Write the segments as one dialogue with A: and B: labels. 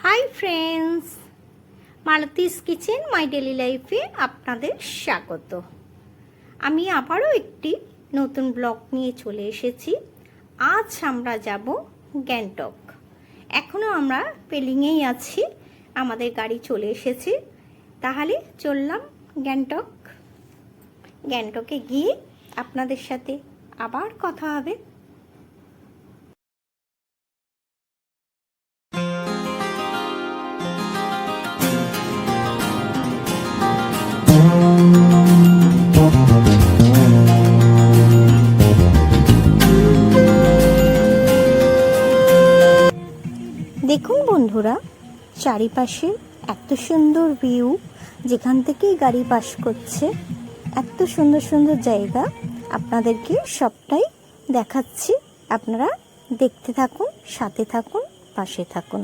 A: High friends, Malati's kitchen my daily লাইফে আপনাদের স্বাগত। আমি আবারও একটি নতুন ব্লগ নিয়ে চলে এসেছি। আজ আমরা যাব গ্যাংটক। এখনও আমরা পেলিংয়েই আছি, আমাদের গাড়ি চলে এসেছে। তাহলে চললাম গ্যাংটক। গ্যাংটকে গিয়ে আপনাদের সাথে আবার কথা হবে। দেখুন বন্ধুরা, চারিপাশে এত সুন্দর ভিউ, যেখান থেকেই গাড়ি পাস করছে। এত সুন্দর সুন্দর জায়গা আপনাদেরকে সবটাই দেখাচ্ছি। আপনারা দেখতে থাকুন, সাথে থাকুন, পাশে থাকুন।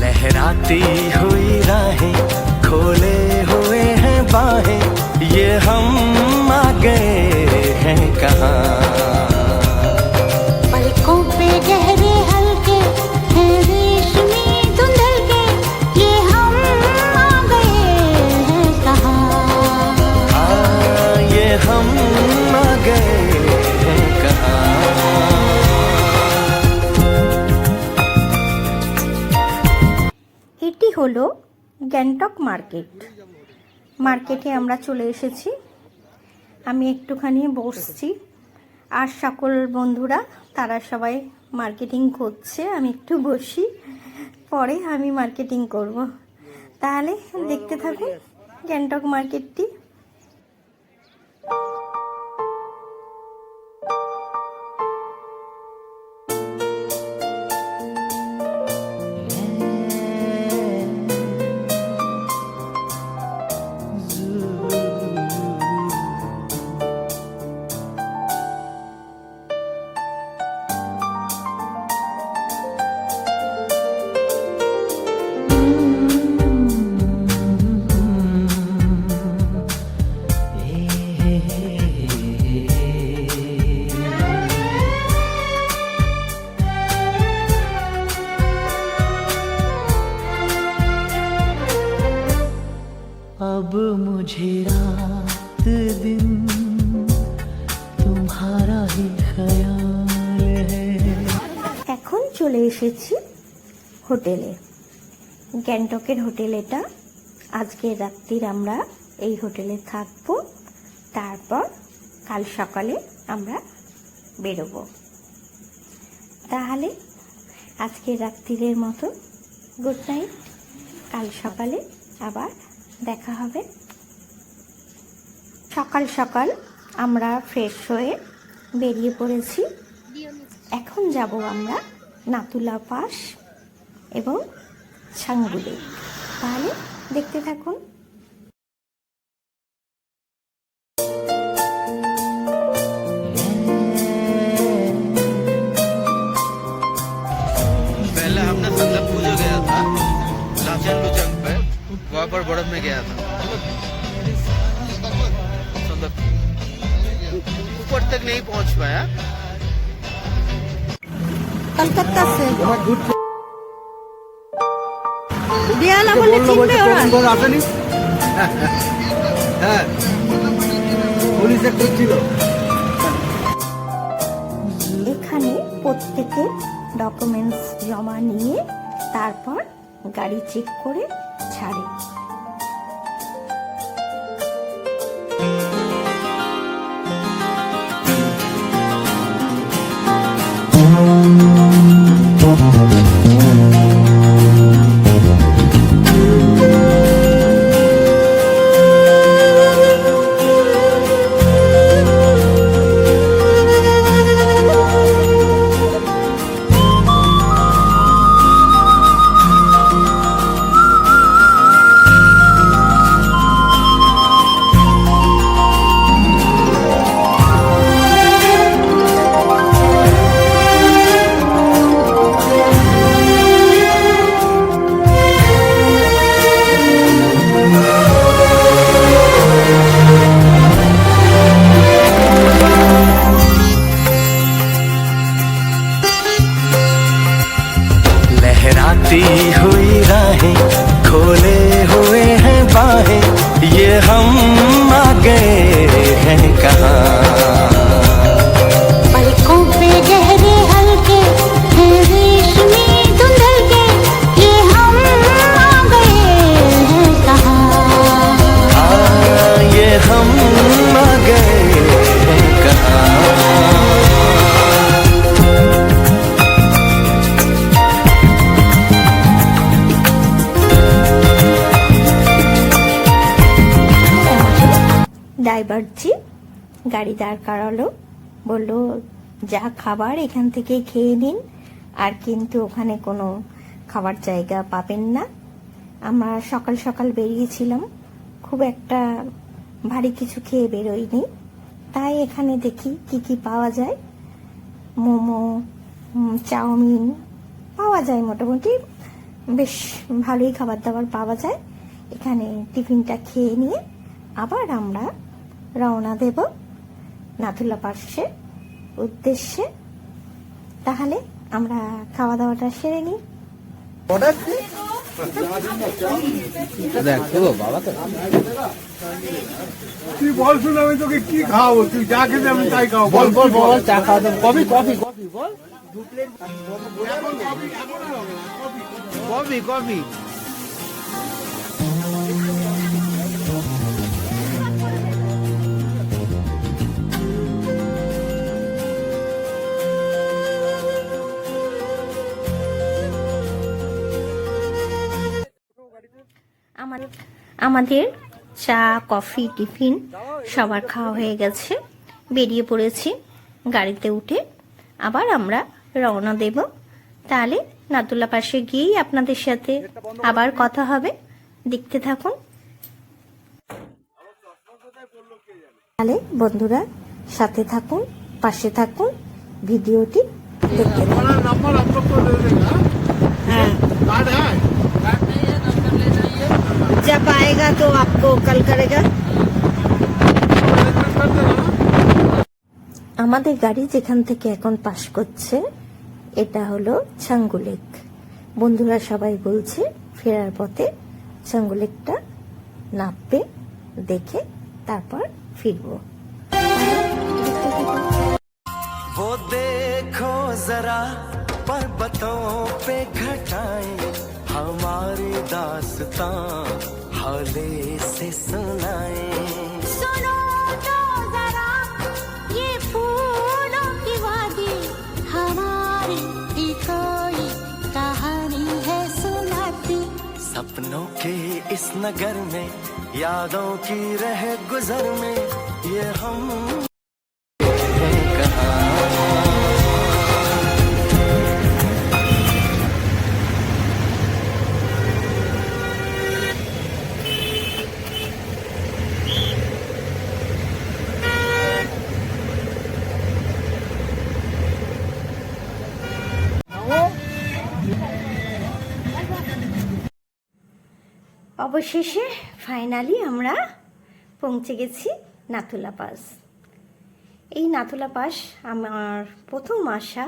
B: लहराती हुई राहें, खोले हुए हैं बाहें, ये हम आ गए हैं कहाँ।
C: पलकों पे गहरे हल्के हैं रेशमी धुंधल के, ये हम आ गए हैं कहाँ।
B: ये हम आ गए हैं कहाँ।
A: এটি হলো গ্যাংটক মার্কেট। মার্কেটে আমরা চলে এসেছি। আমি একটুখানি বসছি, আর সকল বন্ধুরা তারা সবাই মার্কেটিং করছে। আমি একটু বসি, পরে আমি মার্কেটিং করব। তাহলে দেখতে থাকুন গ্যাংটক মার্কেটটি।
B: अब मुझे रात दिन तुम्हारा ही ख्याल है।
A: এখন চলে এসেছি হোটেলে। গ্যাংটকের হোটেল এটা। আজকের রাত্রির আমরা এই হোটেলে থাকবো, তারপর কাল সকালে আমরা বেরোবো। তাহলে আজকের রাত্রির মতো গুড নাইট। কাল সকালে আবার দেখা হবে। সকাল সকাল আমরা ফ্রেশ হয়ে বেরিয়ে পড়েছি। এখন যাব আমরা নাতুলা পাস এবং ছাঙ্গুলে। তাহলে দেখতে থাকুন।
D: पहले हमने संदक पूजो गया था लाचन लुचंग पे, वहाँ पर बर्फ में गया था। संदक ऊपर तक नहीं पहुँच पाया।
A: কলকাতা से দেয়ালা বলে চিনবে ওরা।
D: আসেনি হ্যাঁ, পুলিশে খুঁজছিল।
A: এখানে প্রত্যেকে ডকুমেন্টস জমা নিয়ে তারপর গাড়ি চেক করে ছাড়ে।
B: हैं कहाँ
C: पलकों पे गहरे हल्के हैं रेशमी धुंधल के ये हम आ गए हैं कहाँ
B: ये हम आ गए हैं कहाँ
A: ড্রাইভারজি গাড়ি দাঁড় করালো, বললো যা খাবার এখান থেকে খেয়ে নিন, আর কিন্তু ওখানে কোনো খাবার জায়গা পাবেন না। আমরা সকাল সকাল বেরিয়েছিলাম, খুব একটা ভারী কিছু খেয়ে বেরোইনি, তাই এখানে দেখি কি কি পাওয়া যায়। মোমো, চাউমিন পাওয়া যায়, মোটামুটি বেশ ভালোই খাবার দাবার পাওয়া যায় এখানে। টিফিনটা খেয়ে নিয়ে আবার আমরা রওনা দেব নাথুলা পাসের উদ্দেশ্যে। তাহলে আমরা খাওয়া দাওয়াটা সেরে নিই।
E: তুই বল, শুন আমি তোকে কি খাওয়াবো, তুই যা খেতে আমি তাই খাওয়াবো। বল বল বল, চা খাওয়া দাও, কফি কফি কফি বল, কফি কফি।
A: আমাদের চা, কফি, টিফিন সবার খাওয়া হয়ে গেছে, বেরিয়ে পড়েছি গাড়িতে উঠে। আবার আমরা রওনা দেব। তাহলে নাথুলা পাসে গিয়েই আপনাদের সাথে আবার কথা হবে, দেখতে থাকুন। তাহলে বন্ধুরা সাথে থাকুন, পাশে থাকুন, ভিডিওটি দেখতে থাকুন।
E: नंबर हम लोग को दे देगा।
A: हाँ,
E: कार्ड है?
A: जब आएगा तो आपको कल करेगा।
E: कर देना।
A: আমাদের গাড়ি যেখান থেকে এখন পাস করছে এটা হলো ছাঙ্গু লেক। বন্ধুরা সবাই বলছে ফেরার পথে ছাঙ্গু লেকটা নামবে, দেখে তারপর ফিরবো।
B: वो देखो जरा पर्वतों पे घटाएं हमारी दास्तां हौले से सुनाएं
C: सुनो तो जरा ये फूलों की वादी हमारी भी कोई कहानी है सुनाती
B: सपनों के इस नगर में यादों की रह गुजर में ये हम हैं कहाँ
A: অবশেষে ফাইনালি আমরা পৌঁছে গেছি নাথুলা পাস। এই নাথুলা পাস আমার প্রথম আসা।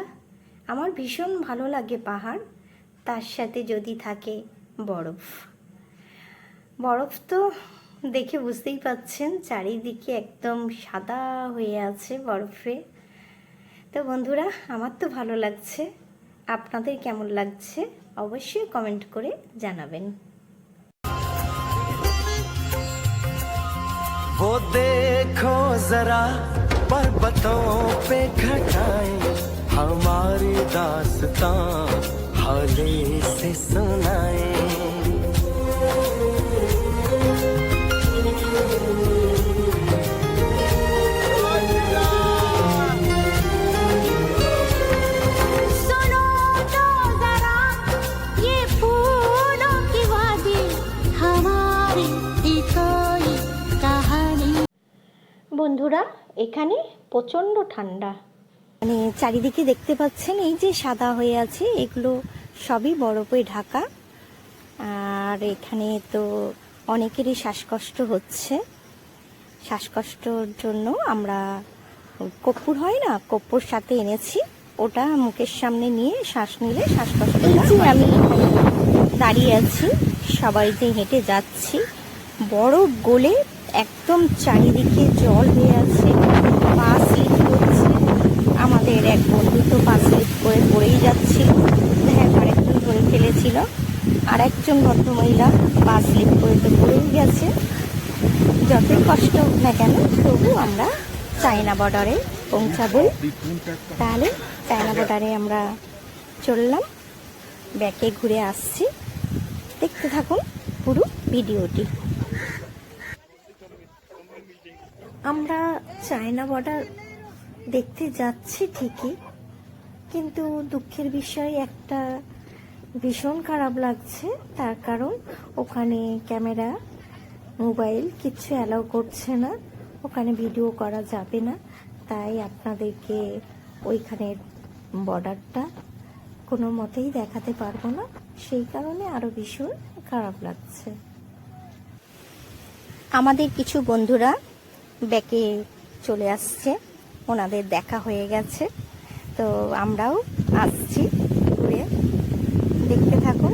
A: আমার ভীষণ ভালো লাগে পাহাড়, তার সাথে যদি থাকে বরফ। বরফ তো দেখে বুঝতেই পাচ্ছেন, চারিদিকে একদম সাদা হয়ে আছে বরফে। তো বন্ধুরা আমার তো ভালো লাগছে, আপনাদের কেমন লাগছে অবশ্যই কমেন্ট করে জানাবেন।
B: वो देखो जरा पर्वतों पे घटाएं हमारी दास्तां हौले से सुनाएं
C: सुनो तो जरा ये फूलों की वादी हमारी भी कोई कहानी
A: বন্ধুরা এখানে প্রচণ্ড ঠান্ডা, মানে চারিদিকে দেখতে পাচ্ছেন এই যে সাদা হয়ে আছে, এগুলো সবই বরফে ঢাকা। আর এখানে তো অনেকেরই শ্বাসকষ্ট হচ্ছে, শ্বাসকষ্টর জন্য আমরা কর্পূর হয় না, কর্পূর সাথে এনেছি, ওটা মুখের সামনে নিয়ে শ্বাস নিলে শ্বাসকষ্ট। এই যে আমি দাঁড়িয়ে আছি, সবাই যে হেঁটে যাচ্ছি, বরফ গলে একদম চারিদিকে জল হয়ে আছে, পা স্লিপ করছে। আমাদের এক বন্ধু তো পা স্লিপ করে পড়েই যাচ্ছিল, হ্যাঁ আরেকজন ধরে ফেলেছিল, আর একজন ভদ্রমহিলা পা স্লিপ করে তো পড়েই গেছে। যতই কষ্ট হোক না কেন তবু আমরা চায়না বর্ডারে পৌঁছাবো। তাহলে চায়না বর্ডারে আমরা চললাম, ব্যাকে ঘুরে আসছি। দেখতে থাকুন পুরো ভিডিওটি। আমরা চায়না বর্ডার দেখতে যাচ্ছি ঠিকই, কিন্তু দুঃখের বিষয় একটা ভীষণ খারাপ লাগছে। তার কারণ ওখানে ক্যামেরা, মোবাইল কিছু অ্যালাউ করছে না, ওখানে ভিডিও করা যাবে না। তাই আপনাদেরকে ওইখানের বর্ডারটা কোনো মতেই দেখাতে পারবো না, সেই কারণে আরো ভীষণ খারাপ লাগছে। আমাদের কিছু বন্ধুরা ব্যাকে চলে আসছে, ওনাদের দেখা হয়ে গেছে, তো আমরাও আসছি ঘুরে। দেখতে থাকুন।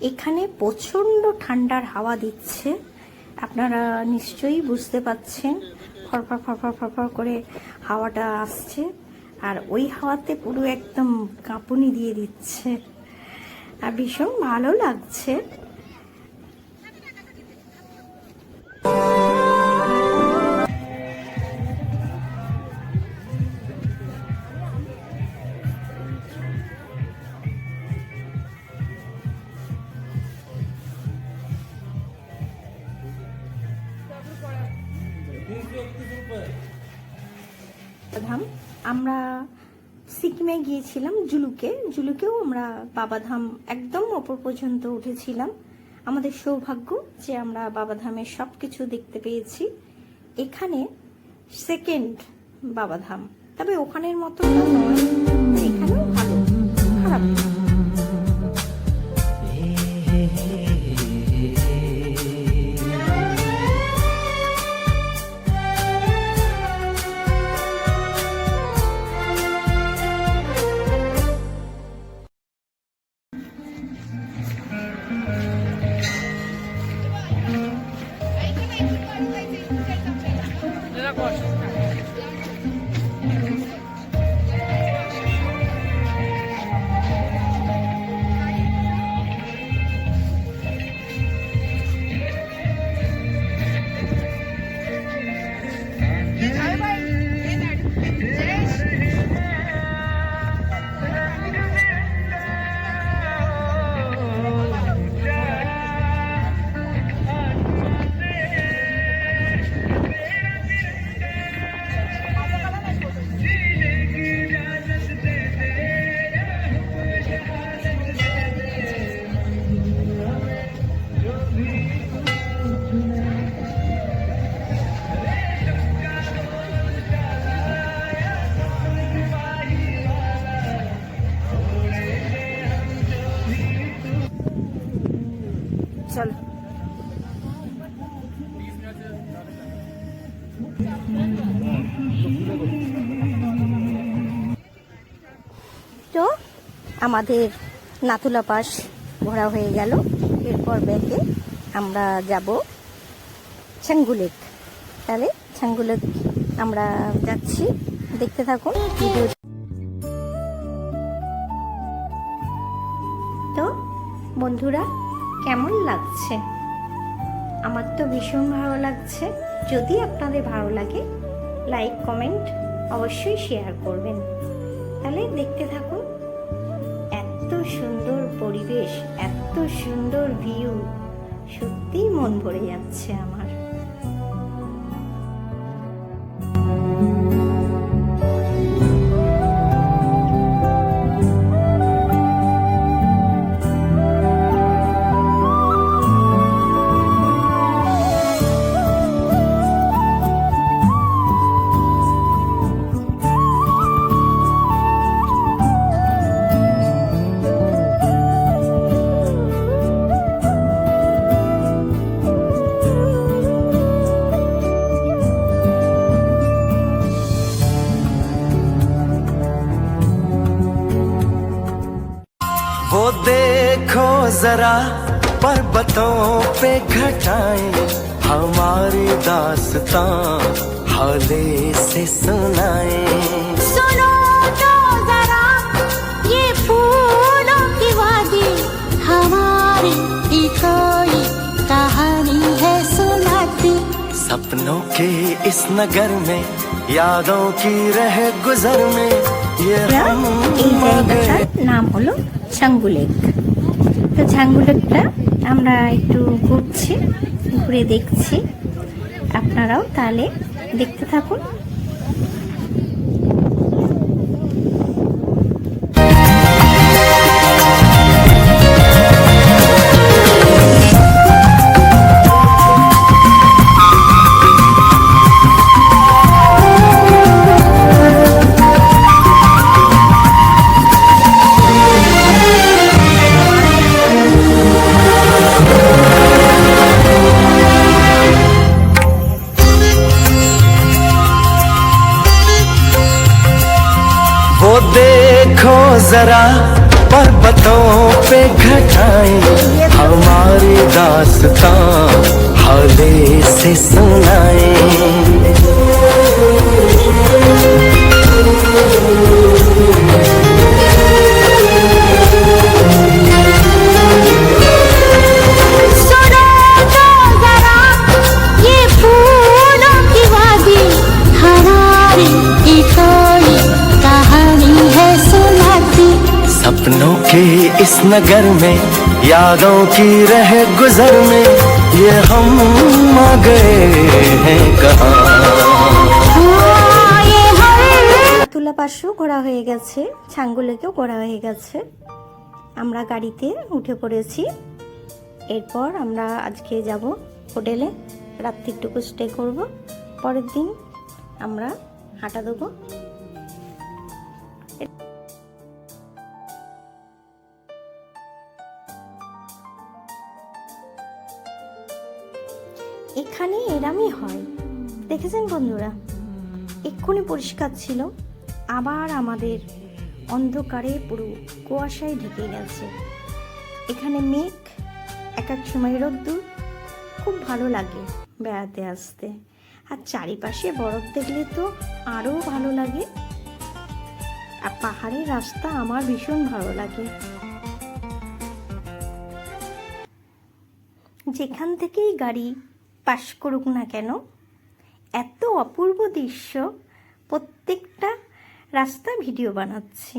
A: এখানে প্রচণ্ড ঠান্ডার হাওয়া দিচ্ছে, আপনারা নিশ্চয়ই বুঝতে পাচ্ছেন। ফরফর ফরফর ফরফর করে হাওয়াটা আসছে, আর ওই হাওয়াতে পুরো একদম কাঁপুনি দিয়ে দিচ্ছে, আর ভীষণ ভালো লাগছে। বাবাধাম, আমরা সিকিমে গিয়েছিলাম জুলুকেও আমরা বাবাধাম একদম ওপর পর্যন্ত উঠেছিলাম। আমাদের সৌভাগ্য যে আমরা বাবাধামের সব কিছু দেখতে পেয়েছি। এখানে সেকেন্ড বাবাধাম, তবে ওখানের মতো নয়, এখানেও ভালো, খারাপ না। চলো। তো আমাদের নাথুলা পাস ঘোরা হয়ে গেল, এরপর ব্যাকে আমরা যাব ছাঙ্গুলেক। তাহলে ছাঙ্গুলেক আমরা যাচ্ছি, দেখতে থাকুন ভিডিও। তো বন্ধুরা কেমন লাগছে? আমার তো ভীষণ ভালো লাগছে। যদি আপনাদের ভালো লাগে লাইক কমেন্ট অবশ্যই শেয়ার করবেন। তাহলে দেখতে থাকুন। এত সুন্দর পরিবেশ, এত সুন্দর ভিউ, সত্যিই মন ভরে যাচ্ছে আমার।
B: वो देखो जरा पर्वतों पे घटाएं हमारी दास्तां हौले से सुनाएं।
C: सुनो तो जरा ये फूलों की वादी हमारी की कोई कहानी है सुनाती।
B: सपनों के इस नगर में यादों की रह गुजर में ये हम
A: এই
B: आ गए।
A: জায়গাটার নাম হলো ঝাঙ্গু লেক। তো ঝাঙ্গু লেকটা আমরা একটু ঘুরছি, ঘুরে দেখছি, আপনারাও তাহলে দেখতে থাকুন।
B: वो देखो जरा पर्वतों पे घटाएं हमारी दास्तां हौले से सुनाएं।
C: सुनो तो जरा ये फूलों की वादी हमारी की कोई कहानी है सुनाती।
B: सपनों के इस नगर में यादों की रह गुजर में ये हम आ गए हैं कहाँ।
C: ये हम
A: তুলা পাশেও ঘোরা হয়ে গেছে, ঝাঙ্গু লেকেও ঘোরা হয়ে গেছে। আমরা গাড়িতে উঠে পড়েছি। এরপর আমরা আজকে যাব হোটেলে, রাত্রিটুকু স্টে করব, পরের দিন আমরা হাঁটা দেবো। এখানে এরামই হয়, দেখেছেন বন্ধুরা? এক্ষুনি পরিষ্কার ছিল, আবার আমাদের অন্ধকারে পুরো কুয়াশায় ঢেকে গেছে। এখানে মেঘ, এক এক সময় রোদ্দুর, খুব ভালো লাগে বেড়াতে আসতে। আর চারিপাশে বরফ দেখলে তো আরও ভালো লাগে। আর পাহাড়ের রাস্তা আমার ভীষণ ভালো লাগে। যেখান থেকেই গাড়ি পাস করুক না কেন, এত অপূর্ব দৃশ্য, প্রত্যেকটা রাস্তা ভিডিও বানাচ্ছি।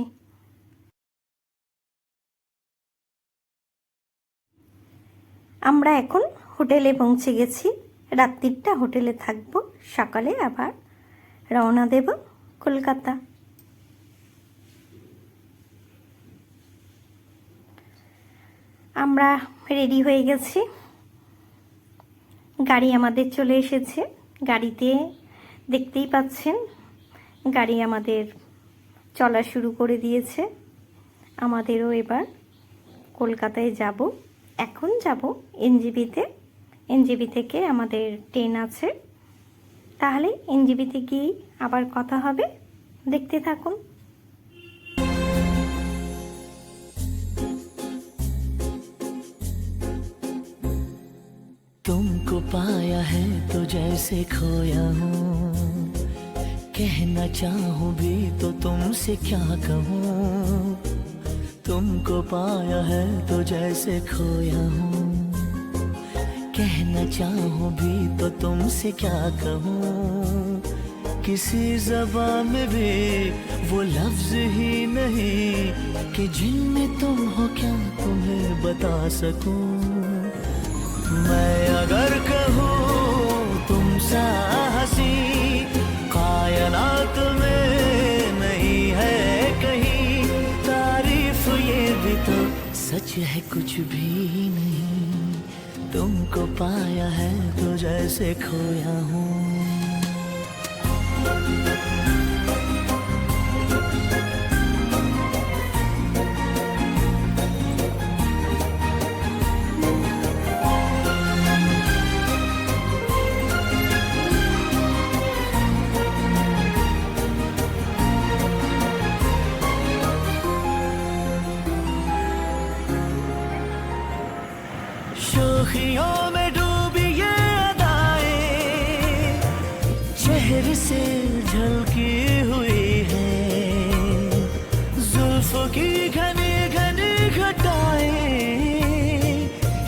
A: আমরা এখন হোটেলে পৌঁছে গেছি, রাত্রিটা হোটেলে থাকবো, সকালে আবার রওনা দেব কলকাতা। আমরা রেডি হয়ে গেছি, গাড়ি আমাদের চলে এসেছে। গাড়িতে দেখতেই পাচ্ছেন গাড়ি আমাদের চলা শুরু করে দিয়েছে। আমাদেরও এবার কলকাতায় যাব। এখন যাব এনজেপিতে, এনজেপি থেকে আমাদের ট্রেন আছে, তাহলে এনজেপিতে গিয়েই আবার কথা হবে, দেখতে থাকুন।
F: तुमको पाया है तो जैसे खोया हूँ, कहना चाहूँ भी तो तुमसे क्या कहूँ। तुमको पाया है तो जैसे खोया हूँ, कहना चाहूँ भी तो तुमसे क्या कहूँ। किसी ज़बान में भी वो लफ्ज़ ही नहीं कि जिनमें तुम हो क्या तुम्हें बता सकूँ। मैं अगर कहूँ तुम सा हंसी कायनात में नहीं है कहीं, तारीफ ये भी तो सच है कुछ भी नहीं। तुमको पाया है तो जैसे खोया हूँ। शहर से झलकी हुई है जुल्फों की घनी घनी घटाएं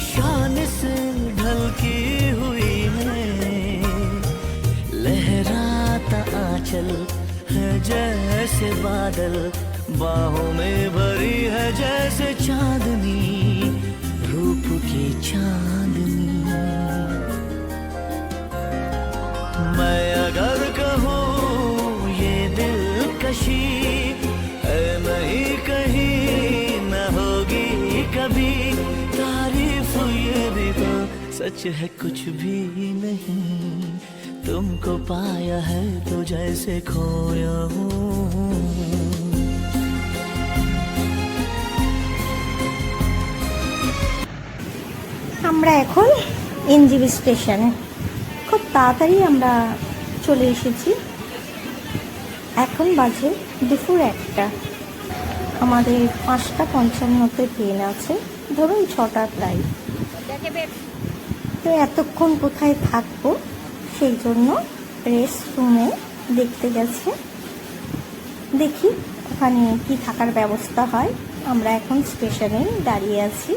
F: शान से ढलकी हुई है लहराता आंचल है जैसे बादल बाहों में भरी है जैसे चांदनी रूप की चांदनी मैं अगर कहूँ ये दिलकशी है नहीं कहीं न होगी कभी तारीफ ये भी तो सच है कुछ भी नहीं तुमको पाया है तो जैसे खोया हूँ
A: আমরা এখন এনজিবি স্টেশনে খুব তাড়াতাড়ি আমরা চলে এসেছি। এখন বাজে দুপুর 1টা, আমাদের 5:55 ট্রেন আছে, ধরুন 6টা প্রায়। তো এতক্ষণ কোথায় থাকবো সেই জন্য রেস্ট রুমে দেখতে গেছে, দেখি ওখানে কি থাকার ব্যবস্থা হয়। আমরা এখন স্টেশনে দাঁড়িয়ে আছি।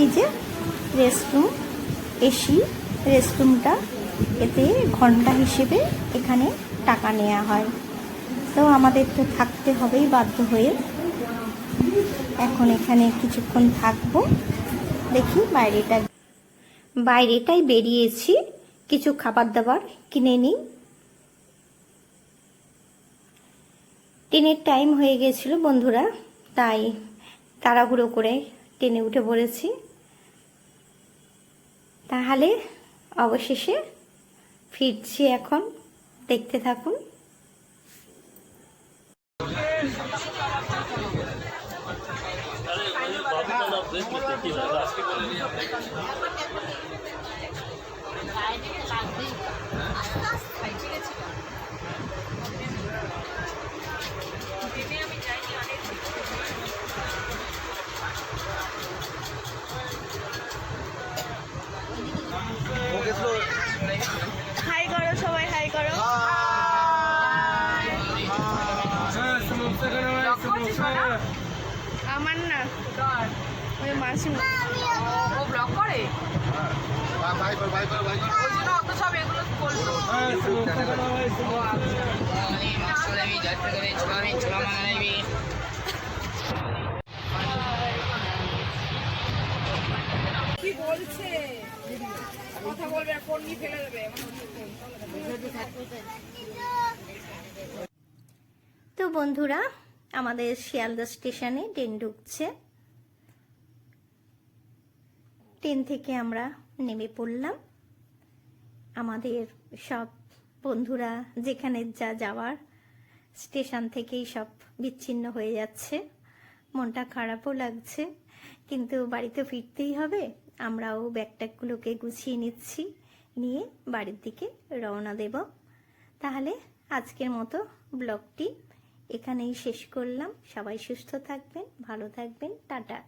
A: এই যে রেস্টরুম, এসি রেস্টরুমটা, এতে ঘন্টা হিসেবে এখানে টাকা নেওয়া হয়। তো আমাদের তো থাকতে হবেই বাধ্য হয়ে। এখন এখানে কিছুক্ষণ থাকবো, দেখি বাইরেটাই বেরিয়েছি, কিছু খাবার দাবার কিনে নিই। ট্রেনের টাইম হয়ে গেছিল বন্ধুরা, তাই তাড়াহুড়ো করে ট্রেনে উঠে পড়েছি। তাহলে অবশেষে ফিরছি এখন, দেখতে থাকুন।
G: হাই করো সবাই, হাই করো। আমার না ওই মাসি ও ব্লগ করে ওই জন্য অত সব এগুলো করলো। কি বলছে কথা বলবে, ফোন নিয়ে ফেলে দেবে।
A: তো বন্ধুরা, আমাদের শিয়ালদা স্টেশনে ট্রেন ঢুকছে। ট্রেন থেকে আমরা নেমে পড়লাম। আমাদের সব বন্ধুরা যেখানে যাওয়ার স্টেশন থেকেই সব বিচ্ছিন্ন হয়ে যাচ্ছে। মনটা খারাপও লাগছে, কিন্তু বাড়িতে ফিরতেই হবে। আমরাও ব্যাগট্যাগগুলোকে গুছিয়ে নিচ্ছি, নিয়ে বাড়ির দিকে রওনা দেব। তাহলে আজকের মতো ব্লগটি এখানেই শেষ করলাম। সবাই সুস্থ থাকবেন, ভালো থাকবেন, টাটা।